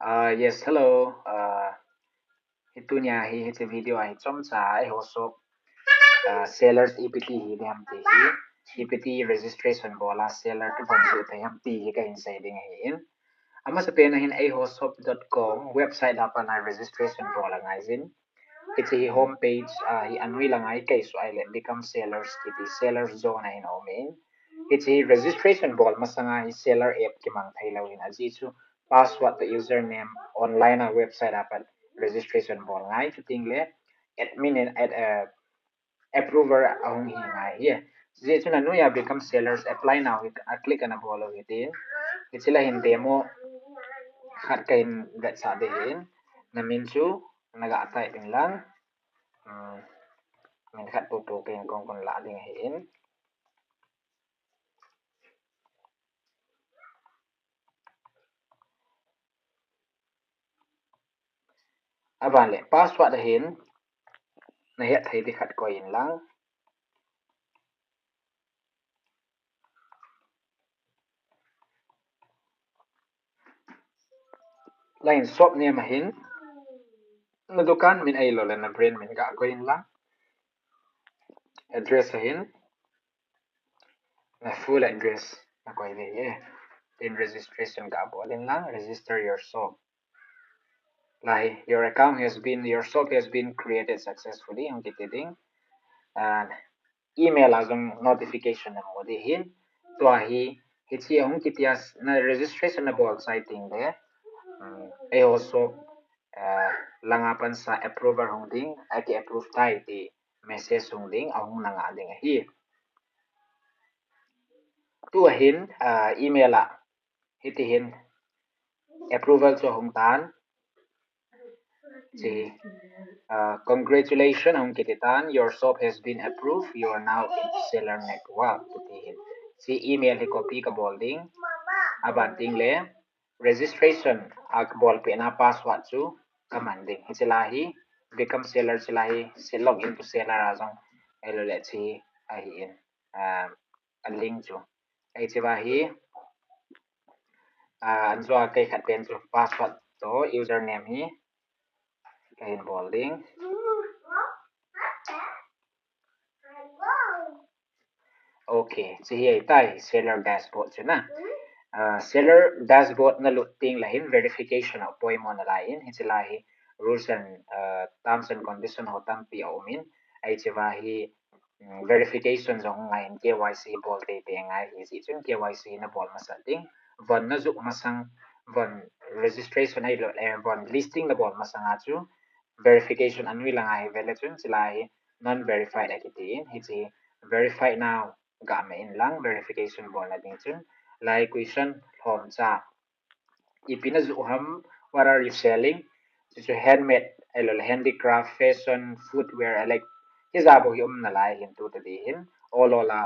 Yes, hello. Itunya hi video hi chom cha Eihoshop sellers EPT hi de ham ti hi EPT registration bola seller tu ban ju te ham ti hi ka hin sai ding hi in ama sa pe na hin eihoshop.com website apa na registration bola ngai zin iti hi homepage hi anui langai kai so ai le become sellers iti sellers zone na hin omin iti registration bol masanga hi seller app ki mang thai lo hin aji chu password the username online a website apa registration bol ngai chu ting le admin and add a approver ahong hi ngai ye je chu na nu ya become sellers apply now hit a click ana bolo hitin itila hin demo khat kain dat sa de hin na min chu naga atai pin lang mình khát bộ bộ cái con lạ liền hiện bạn lệ password hiện này hiện thấy thì khát coi hiện lắm lain shop nia mà hiện na dukan min ay lo na brand min ga ko in lang address hiện na full address na ko ile in registration ga bo din lang register your shop like your shop has been created successfully ang kitiding and email azong notification na mo dihin to hi hichi ang kitias na registration na bol siting de ay also langapan sa approver hong ding ay ki approve tayo di message hong ding ang nga ding hi tu hin email a hitihin approval so hong tan si congratulations hong kititan your shop has been approved you are now in seller network hitihin si email hi copy ka bolding aban ting le registration ak bol pe na password chu commanding hichilahi become seller chilahi se log into seller azong elo le chi ahi in a link chu ai chiba hi anzo kai khat pen chu password to username hi kai bolding okay chi hi tai seller dashboard chu na seller dashboard na luting lahin verification of appointment na lain hichilahi rules and terms and condition hotam pi omin ai chiba hi verification zong ngai KYC bol te te ngai hi si chun KYC na bol masating von na zuk masang von registration ai lo von listing na bol masang chu verification anui lang ai vele chun silai non verified akitin hi chi verify now ga me in lang verification bol na ding chun lai question hom cha ipina zu ham what are you selling so handmade elo handicraft fashion footwear like hizabo yum na lai hin tu te hin olola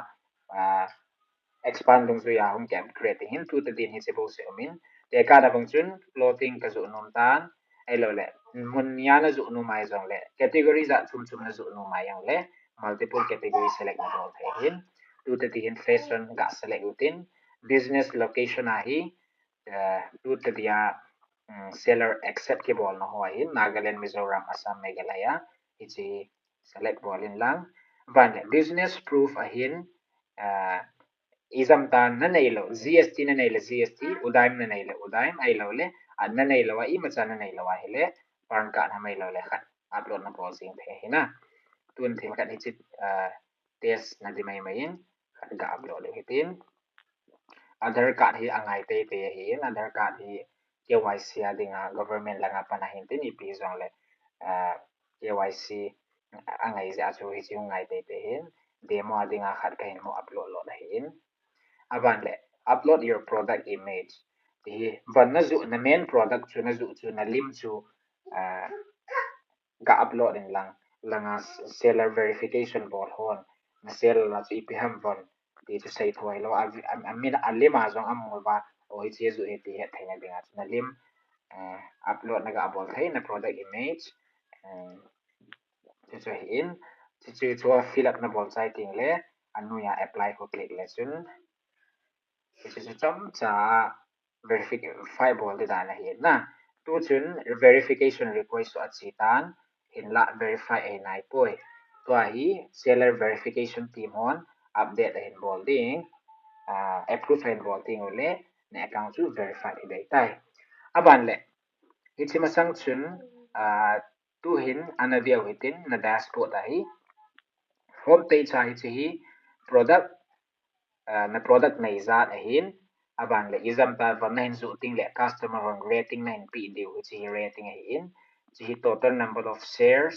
expand dong zu ya hum camp creating hin tu te din hi sebo se min te ka da bang chun clothing ka zu nom tan ai lo le mun ya na zu nu mai jong le category za chum chum na zu nu mai yang le multiple category select na bol the hin tu te din fashion ga select utin business location a hi tu te dia seller acceptable na ho hin Nagaland Mizoram Assam Meghalaya ichi select bolin lang van business proof a hin izam tan na nailo GST na nailo GST udaim na nailo udaim ai lo le na nailo wa i macha na nailo wa hele pan card ha mai lo le khat upload na pol sing the hina tun thin khat hi chit test na di mai mai in khat ga upload le hitin Aadhaar card hi angai te te hi Aadhaar card hi KYC adinga government langa panahin tin ipi zong le KYC angai za chu hi chu ngai te te hin demo adinga khat kain mo upload lo na hin aban le upload your product image thì vẫn nó dụ là main product chu nó dụ chu là lim chu ga upload in lang langa seller verification bol hon na seller la chu ipiham von thì chu sai thoi lo amin alima zong amol ba o hi che zu he ti he thaina dinga na lim upload na ga bol thai na product image chu chu in chu chu fill up na bol sai ting le anu ya apply ko click le chun chu chu chom cha verify bol de da na hi na tu chun verification request so achitan hin la verify ai nai poi to hi seller verification team on update hin bolding approve hin bolding ole na account chu verify dai tai aban le ichi masang chun tu hin anavia within na dashboard hi home page hi product na product na izat ahin aban le izam ta van zu ting le customer on rating na pi de chi rating ahin chi total number of shares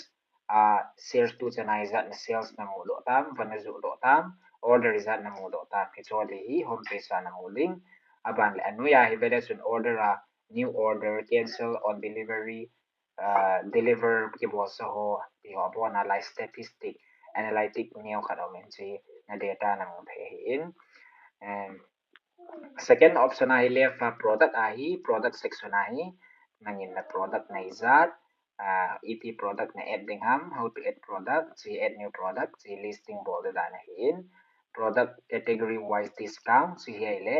shares tu chana izat na sales na mo do tam van zu do tam order izat na mo do tam ki chole hi home page na mo link aban le anu ya hi beda sun order new order cancel on delivery deliver ki bo so ho ti ho bo na like statistic analytic neo khadomen chi na data na mo the hin and second option ahi left product ahi product section ahi nangin na product na izat et product na add ding ham how to add product si add new product si listing bold da na hin product category wise discount si hele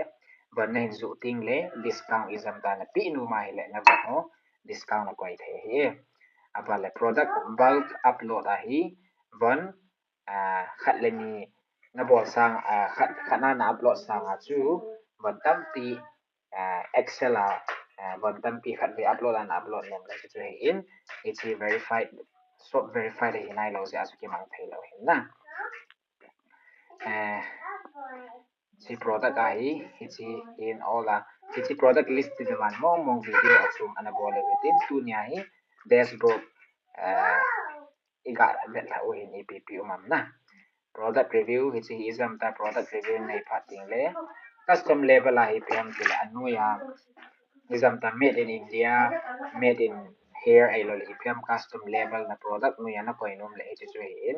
ban na zu ting le discount izam ta na pi nu ma hele na ba ho discount na koi the hi abale product bulk upload ahi ban khat le ni na bol sang khat na upload sang chu ban tam pi excel ban tam pi khat bi upload an upload nem la chu in it's verified so verified hi nai lo ja su ki mang thai lo hin na si product ahi hichi in all hichi product list di man mong video achum ana bole within tu nya hi dashboard iga bet la o hin epp umam na product review hichi izam ta product review nei phating le custom level ahi pm til anu ya izam ta made in india made in here ai lo ipm custom level na product nu ya na koinum le hichi chu hin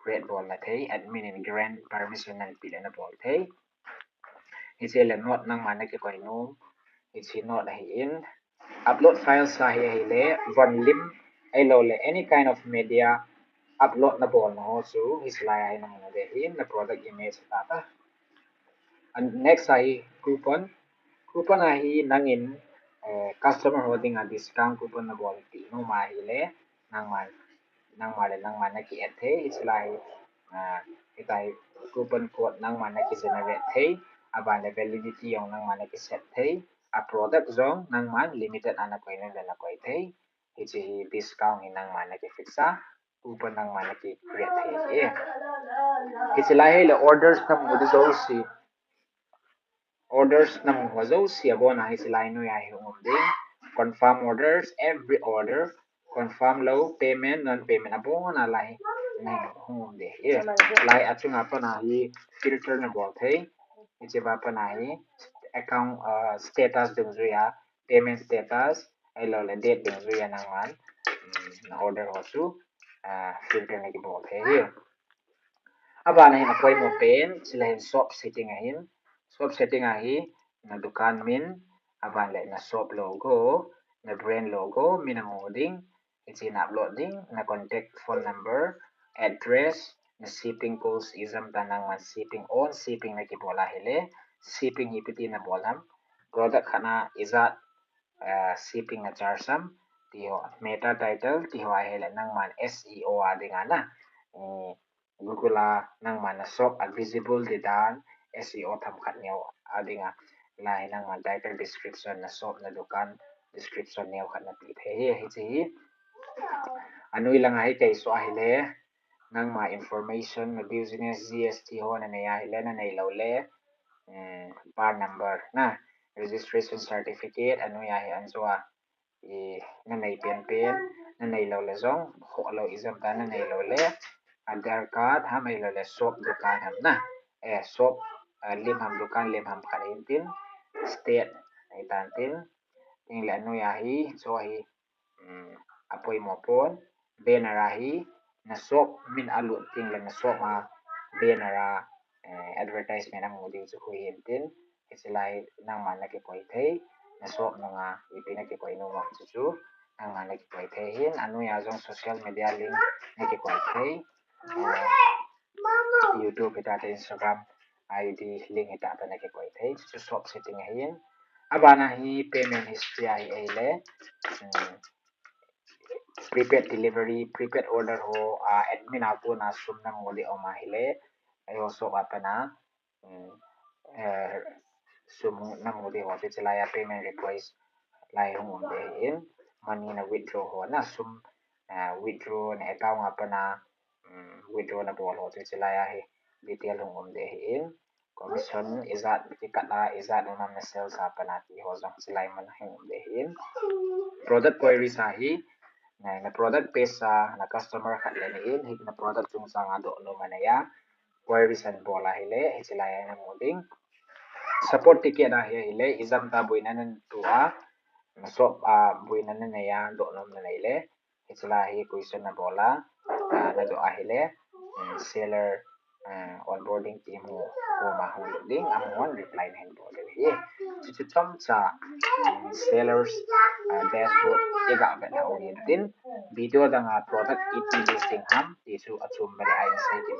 red ball la thei admin and grant permission and pil na ball thei hichi le not nang mana ke koinum hichi not hi in upload files sa hi le von lim ai lo le any kind of media upload na ball no so is lai ai na mo de in the product image ta and next ai coupon ai nangin customer holding a discount coupon na ball ti no ma hi le nang ma na ki at the is lai itai coupon code nang ma na ki generate the aban le validity yong nang ma na ki set the a product zong nang man limited ana koi na koi the hichi discount hi nang ma na ki fixa coupon nang ma na ki create the hichi lai le orders nam mo de si orders nam ho zo si abona hichi lai no ya hi um de confirm orders every order confirm low payment non payment abona lai nai hum de lai achunga pa na hi filter na bol thei hichi ba pa na hi account status dung zu ya payment status ai lo le date dung zu ya nang man na order ho chu filter na ki bol thei hi aba na hin apoi mo pen sila hin shop setting ahin shop setting ahi na dukan min aba le na shop logo na brand logo min ang holding it's in uploading na contact phone number address na shipping post izam tanang man shipping on shipping na ki bola hele shipping ipiti na bolam product khana izat shipping na charsam tiho meta title tiho hele nang man SEO adinga na Google nang mana shop visible di dan SEO tham khat neo adinga lai nang man title description na shop na dukan description neo khat na pi the hi chi anui lang ai kai so ai le nang ma information na business GST ho na ne ai le na nei lo le par number na registration certificate anui ai anzwa na nei pen na nei lo le zong ho lo izam ta na nei lo le Aadhaar card ham ai lo le shop dukan ham na shop lim ham dukan lim ham kharin tin state ai tan tin ting le nu ya hi so hi apoi mo pon banner hi na shop min alu ting le na shop ma banner advertisement ang mudi chu hui tin isilai nang man na ki koi thei na shop nga ipina ki koi no ma chu nang man na ki koi thei hin anu ya jong social media link na ki koi thei YouTube ita Instagram ID link ita pa na ki koi thei chu shop setting hin abana hi payment history ai ele prepaid delivery prepaid order ho admin aku na sum na ngoli oma hile ayo so apana sum na ngoli ho te chelaya payment request lai hong de in money na withdraw ho na sum withdraw na account apana withdraw na bol ho te chelaya he detail hong de in commission izat kata izat na na sales apana ti ho jang chelai man hong de in product query sahi na product page sa na customer khat le in hik na product chung sang ado lo manaya queries and bola hile hichilaya na moding support ticket na hile izam ta buinan tu na shop buinan na ya do nom na ile hichilahi question na bola na do hile seller onboarding team ko ma holding amon reply na hin bola hi chu chom cha sellers dashboard ega ben hawin din video dang product it listing ham tisu achum bari ai sai ki